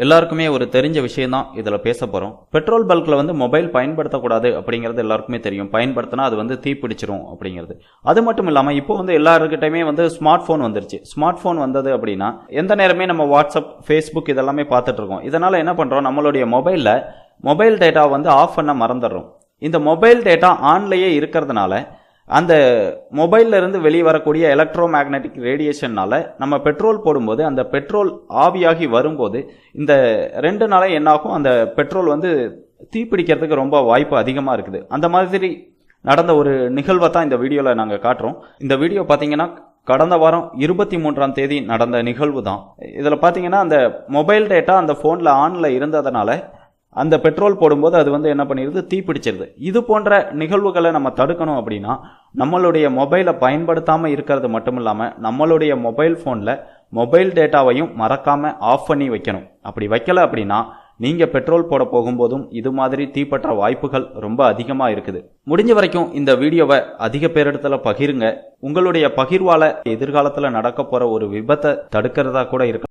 எல்லாருக்குமே ஒரு தெரிஞ்ச விஷயம் தான் இதில் பேச போகிறோம். பெட்ரோல் பல்கில் வந்து மொபைல் பயன்படுத்தக்கூடாது அப்படிங்கிறது எல்லாருக்குமே தெரியும். பயன்படுத்தினா அது வந்து தீப்பிடிச்சிரும் அப்படிங்கிறது. அது மட்டும் இல்லாமல் இப்போ வந்து எல்லாருக்கிட்டையுமே வந்து ஸ்மார்ட் ஃபோன் வந்துருச்சு. ஸ்மார்ட் ஃபோன் வந்தது அப்படின்னா எந்த நேரமே நம்ம வாட்ஸ்அப், ஃபேஸ்புக் இதெல்லாமே பார்த்துட்டு இருக்கோம். இதனால் என்ன பண்ணுறோம், நம்மளுடைய மொபைல் டேட்டா வந்து ஆஃப் பண்ண மறந்துடுறோம். இந்த மொபைல் டேட்டா ஆன்லேயே இருக்கிறதுனால அந்த மொபைல்ல இருந்து வெளியே வரக்கூடிய எலக்ட்ரோ மேக்னெட்டிக் ரேடியேஷன்னால நம்ம பெட்ரோல் போடும்போது அந்த பெட்ரோல் ஆவியாகி வரும்போது இந்த 2 நாளே என்னாகும், அந்த பெட்ரோல் வந்து தீப்பிடிக்கிறதுக்கு ரொம்ப வாய்ப்பு அதிகமாக இருக்குது. அந்த மாதிரி நடந்த ஒரு நிகழ்வை தான் இந்த வீடியோவில் நாங்கள் காட்டுறோம். இந்த வீடியோ பார்த்தீங்கன்னா கடந்த வாரம் 23ஆம் தேதி நடந்த நிகழ்வு தான். இதில் பார்த்தீங்கன்னா அந்த மொபைல் டேட்டா அந்த ஃபோனில் ஆனில் இருந்ததுனால அந்த பெட்ரோல் போடும்போது அது வந்து என்ன பண்ணிடுது, தீப்பிடிச்சிருது. இது போன்ற நிகழ்வுகளை நம்ம தடுக்கணும் அப்படின்னா நம்மளுடைய மொபைலை பயன்படுத்தாமல் இருக்கிறது மட்டும் இல்லாமல் நம்மளுடைய மொபைல் ஃபோனில் மொபைல் டேட்டாவையும் மறக்காமல் ஆஃப் பண்ணி வைக்கணும். அப்படி வைக்கல அப்படின்னா நீங்கள் பெட்ரோல் போட போகும்போதும் இது மாதிரி தீப்பற்ற வாய்ப்புகள் ரொம்ப அதிகமாக இருக்குது. முடிஞ்ச வரைக்கும் இந்த வீடியோவை அதிக பேரிடத்துல பகிருங்க. உங்களுடைய பகிர்வால எதிர்காலத்தில் நடக்க போகிற ஒரு விபத்தை தடுக்கிறதா கூட இருக்கு.